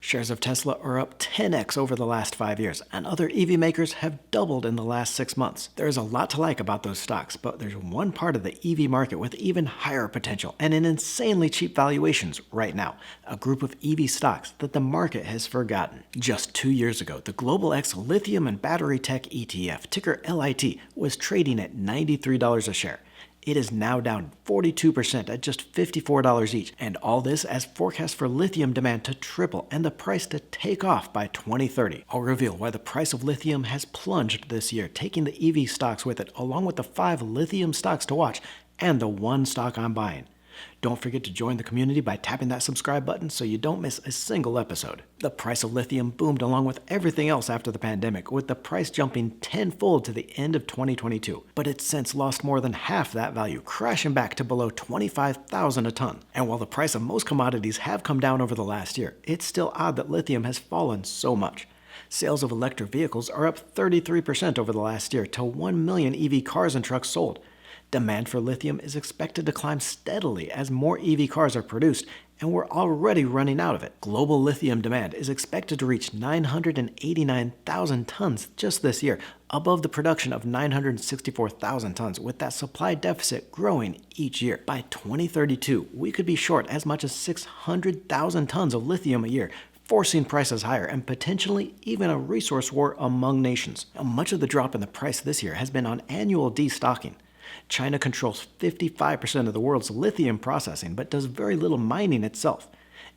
Shares of Tesla are up 10x over the last 5 years, and other EV makers have doubled in the last 6 months. There's a lot to like about those stocks, but there's one part of the EV market with even higher potential and an insanely cheap valuations right now, a group of EV stocks that the market has forgotten. Just 2 years ago, the Global X Lithium and Battery Tech ETF, ticker LIT, was trading at $93 a share. It is now down 42% at just $54 each, and all this as forecast for lithium demand to triple and the price to take off by 2030. I'll reveal why the price of lithium has plunged this year, taking the EV stocks with it, along with the 5 lithium stocks to watch and the one stock I'm buying. Don't forget to join the community by tapping that subscribe button so you don't miss a single episode. The price of lithium boomed along with everything else after the pandemic, with the price jumping tenfold to the end of 2022. But it's since lost more than half that value, crashing back to below $25,000 a ton. And while the price of most commodities have come down over the last year, it's still odd that lithium has fallen so much. Sales of electric vehicles are up 33% over the last year to 1 million EV cars and trucks sold. Demand for lithium is expected to climb steadily as more EV cars are produced, and we're already running out of it. Global lithium demand is expected to reach 989,000 tons just this year, above the production of 964,000 tons, with that supply deficit growing each year. By 2032, we could be short as much as 600,000 tons of lithium a year, forcing prices higher and potentially even a resource war among nations. Now, much of the drop in the price this year has been on annual destocking. China controls 55% of the world's lithium processing, but does very little mining itself.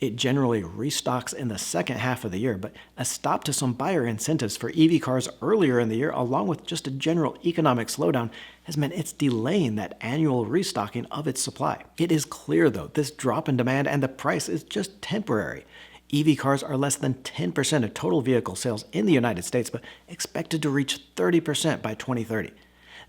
It generally restocks in the second half of the year, but a stop to some buyer incentives for EV cars earlier in the year, along with just a general economic slowdown, has meant it's delaying that annual restocking of its supply. It is clear, though, this drop in demand and the price is just temporary. EV cars are less than 10% of total vehicle sales in the United States, but expected to reach 30% by 2030.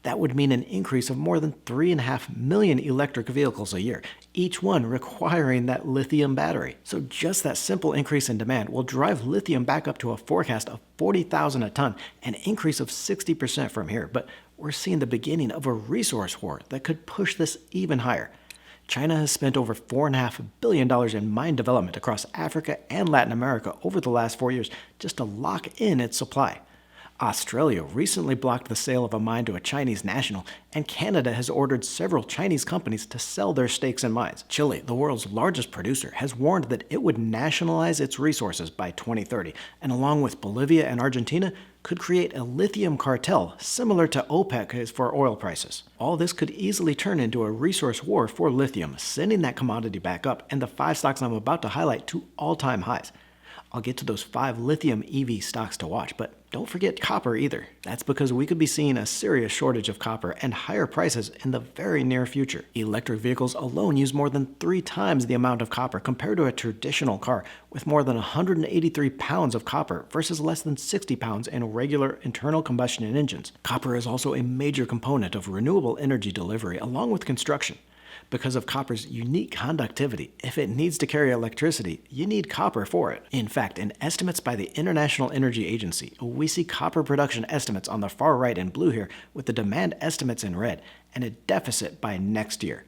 That would mean an increase of more than 3.5 million electric vehicles a year, each one requiring that lithium battery. So just that simple increase in demand will drive lithium back up to a forecast of 40,000 a ton, an increase of 60% from here. But we're seeing the beginning of a resource war that could push this even higher. China has spent over $4.5 billion in mine development across Africa and Latin America over the last 4 years just to lock in its supply. Australia recently blocked the sale of a mine to a Chinese national, and Canada has ordered several Chinese companies to sell their stakes in mines. Chile, the world's largest producer, has warned that it would nationalize its resources by 2030, and along with Bolivia and Argentina, could create a lithium cartel similar to OPEC is for oil prices. All this could easily turn into a resource war for lithium, sending that commodity back up and the 5 stocks I'm about to highlight to all-time highs. I'll get to those 5 lithium EV stocks to watch, but don't forget copper either. That's because we could be seeing a serious shortage of copper and higher prices in the very near future. Electric vehicles alone use more than 3 times the amount of copper compared to a traditional car, with more than 183 pounds of copper versus less than 60 pounds in regular internal combustion engines. Copper is also a major component of renewable energy delivery along with construction. Because of copper's unique conductivity, if it needs to carry electricity, you need copper for it. In fact, in estimates by the International Energy Agency, we see copper production estimates on the far right in blue here, with the demand estimates in red, and a deficit by next year.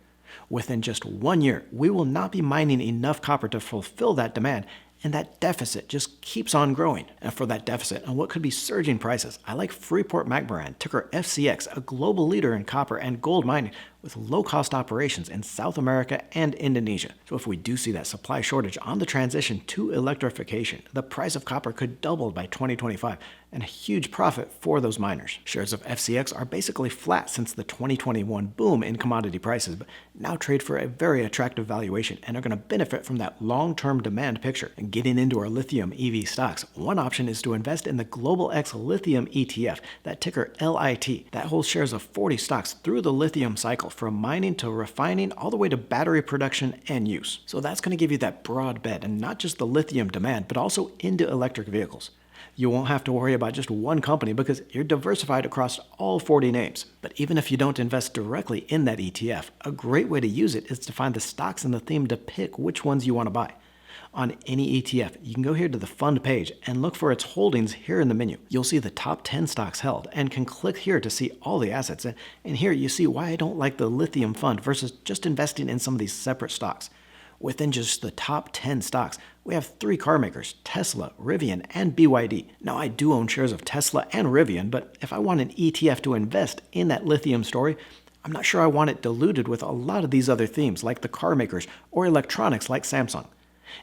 Within just 1 year, we will not be mining enough copper to fulfill that demand, and that deficit just keeps on growing. And for that deficit and what could be surging prices, I like Freeport-McMoRan, ticker FCX, a global leader in copper and gold mining with low-cost operations in South America and Indonesia. So if we do see that supply shortage on the transition to electrification, the price of copper could double by 2025, and a huge profit for those miners. Shares of FCX are basically flat since the 2021 boom in commodity prices, but now trade for a very attractive valuation and are going to benefit from that long-term demand picture. And getting into our lithium EV stocks, one option is to invest in the Global X Lithium ETF, that ticker LIT. That holds shares of 40 stocks through the lithium cycle, from mining to refining all the way to battery production and use. So that's going to give you that broad bet, and not just the lithium demand, but also into electric vehicles. You won't have to worry about just one company because you're diversified across all 40 names. But even if you don't invest directly in that ETF, a great way to use it is to find the stocks in the theme to pick which ones you want to buy. On any ETF, you can go here to the fund page and look for its holdings here in the menu. You'll see the top 10 stocks held and can click here to see all the assets. And here you see why I don't like the lithium fund versus just investing in some of these separate stocks. Within just the top 10 stocks, we have 3 car makers, Tesla, Rivian, and BYD. Now, I do own shares of Tesla and Rivian, but if I want an ETF to invest in that lithium story, I'm not sure I want it diluted with a lot of these other themes like the car makers or electronics like Samsung.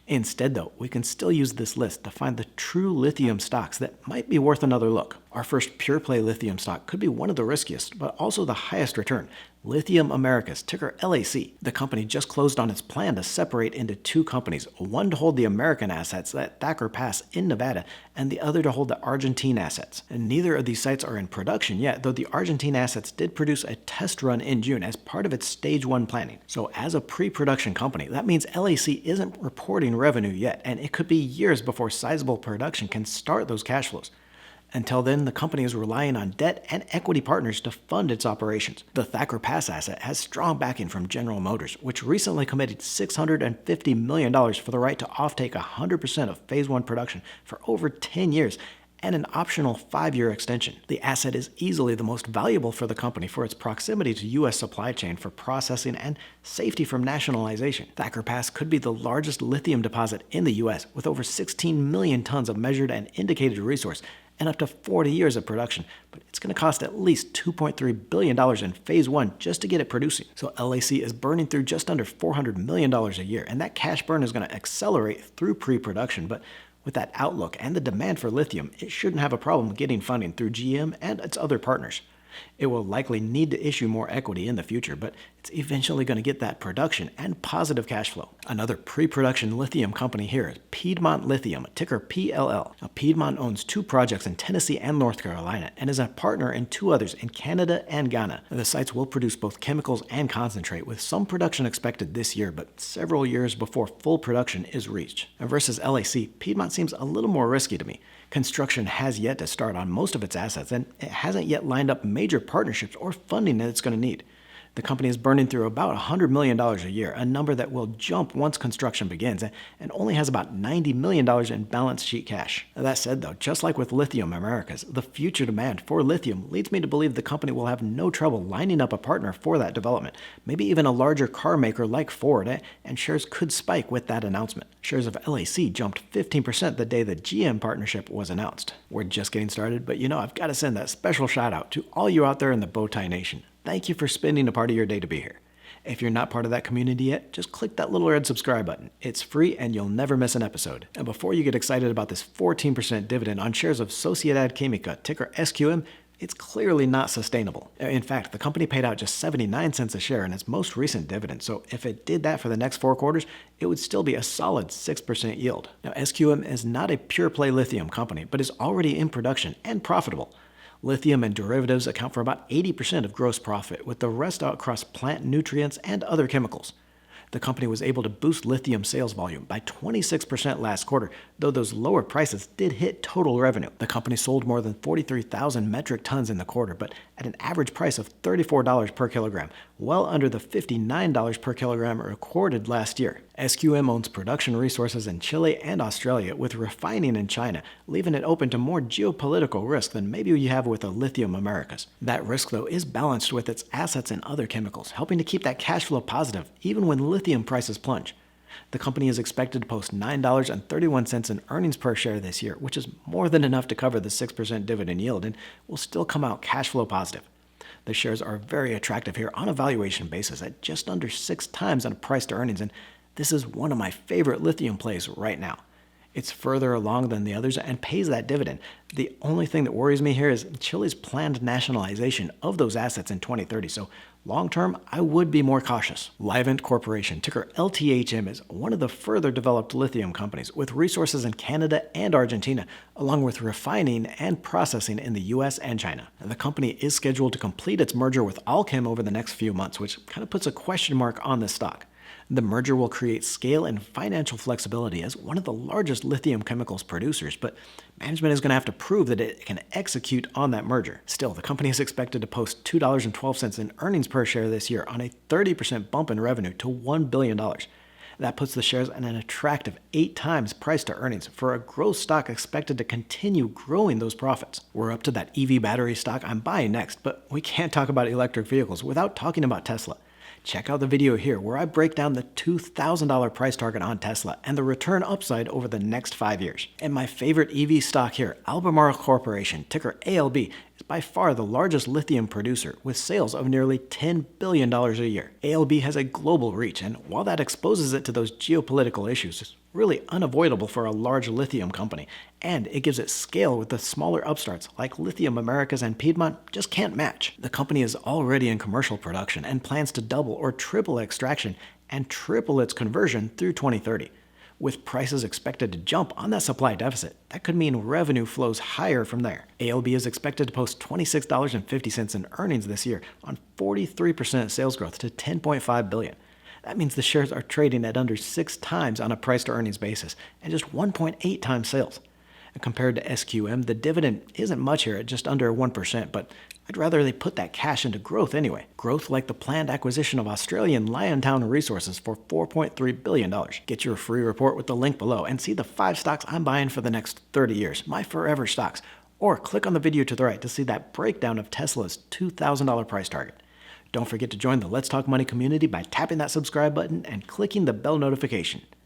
Instead, though, we can still use this list to find the true lithium stocks that might be worth another look. Our first pure-play lithium stock could be one of the riskiest, but also the highest return. Lithium Americas, ticker LAC. The company just closed on its plan to separate into 2 companies, one to hold the American assets at Thacker Pass in Nevada, and the other to hold the Argentine assets. And neither of these sites are in production yet, though the Argentine assets did produce a test run in June as part of its Stage 1 planning. So as a pre-production company, that means LAC isn't reporting revenue yet, and it could be years before sizable production can start those cash flows. Until then, the company is relying on debt and equity partners to fund its operations. The Thacker Pass asset has strong backing from General Motors, which recently committed $650 million for the right to offtake 100% of Phase 1 production for over 10 years and an optional 5-year extension. The asset is easily the most valuable for the company for its proximity to U.S. supply chain for processing and safety from nationalization. Thacker Pass could be the largest lithium deposit in the U.S. with over 16 million tons of measured and indicated resource and up to 40 years of production, but it's going to cost at least $2.3 billion in Phase 1 just to get it producing. So LAC is burning through just under $400 million a year, and that cash burn is going to accelerate through pre-production, but with that outlook and the demand for lithium, it shouldn't have a problem getting funding through GM and its other partners. It will likely need to issue more equity in the future, but it's eventually going to get that production and positive cash flow. Another pre-production lithium company here is Pedmont Lithium, ticker PLL. Now, Pedmont owns 2 projects in Tennessee and North Carolina and is a partner in 2 others in Canada and Ghana. The sites will produce both chemicals and concentrate, with some production expected this year, but several years before full production is reached. And versus LAC, Pedmont seems a little more risky to me. Construction has yet to start on most of its assets, and it hasn't yet lined up major partnerships or funding that it's going to need. The company is burning through about $100 million a year, a number that will jump once construction begins, and only has about $90 million in balance sheet cash. That said, though, just like with Lithium Americas, the future demand for lithium leads me to believe the company will have no trouble lining up a partner for that development, maybe even a larger car maker like Ford, and shares could spike with that announcement. Shares of LAC jumped 15% the day the GM partnership was announced. We're just getting started, but I've got to send that special shout out to all you out there in the Bowtie Nation. Thank you for spending a part of your day to be here. If you're not part of that community yet, just click that little red subscribe button. It's free and you'll never miss an episode. And before you get excited about this 14% dividend on shares of Sociedad Química, ticker SQM, it's clearly not sustainable. In fact, the company paid out just 79 cents a share in its most recent dividend, so if it did that for the next 4 quarters, it would still be a solid 6% yield. Now, SQM is not a pure-play lithium company, but is already in production and profitable. Lithium and derivatives account for about 80% of gross profit, with the rest out across plant nutrients and other chemicals. The company was able to boost lithium sales volume by 26% last quarter, though those lower prices did hit total revenue. The company sold more than 43,000 metric tons in the quarter, but at an average price of $34 per kilogram, well under the $59 per kilogram recorded last year. SQM owns production resources in Chile and Australia, with refining in China, leaving it open to more geopolitical risk than maybe you have with the Lithium Americas. That risk, though, is balanced with its assets in other chemicals, helping to keep that cash flow positive even when lithium prices plunge. The company is expected to post $9.31 in earnings per share this year, which is more than enough to cover the 6% dividend yield, and will still come out cash flow positive. The shares are very attractive here on a valuation basis at just under 6 times on price to earnings, and this is one of my favorite lithium plays right now. It's further along than the others and pays that dividend. The only thing that worries me here is Chile's planned nationalization of those assets in 2030, so long term, I would be more cautious. Livent Corporation, ticker LTHM, is one of the further developed lithium companies with resources in Canada and Argentina, along with refining and processing in the US and China. The company is scheduled to complete its merger with Allkem over the next few months, which kind of puts a question mark on this stock. The merger will create scale and financial flexibility as one of the largest lithium chemicals producers, but management is going to have to prove that it can execute on that merger. Still, the company is expected to post $2.12 in earnings per share this year on a 30% bump in revenue to $1 billion. That puts the shares at an attractive 8 times price to earnings for a growth stock expected to continue growing those profits. We're up to that EV battery stock I'm buying next, but we can't talk about electric vehicles without talking about Tesla. Check out the video here where I break down the $2,000 price target on Tesla and the return upside over the next 5 years. And my favorite EV stock here, Albemarle Corporation, ticker ALB, is by far the largest lithium producer with sales of nearly $10 billion a year. ALB has a global reach, and while that exposes it to those geopolitical issues, it's really unavoidable for a large lithium company, and it gives it scale with the smaller upstarts like Lithium Americas and Pedmont just can't match. The company is already in commercial production and plans to double or triple extraction and triple its conversion through 2030. With prices expected to jump on that supply deficit, that could mean revenue flows higher from there. ALB is expected to post $26.50 in earnings this year on 43% sales growth to $10.5 billion. That means the shares are trading at under 6 times on a price-to-earnings basis and just 1.8 times sales. And compared to SQM, the dividend isn't much here at just under 1%, but I'd rather they put that cash into growth anyway. Growth like the planned acquisition of Australian Liontown Resources for $4.3 billion. Get your free report with the link below and see the 5 stocks I'm buying for the next 30 years, my forever stocks. Or click on the video to the right to see that breakdown of Tesla's $2,000 price target. Don't forget to join the Let's Talk Money community by tapping that subscribe button and clicking the bell notification.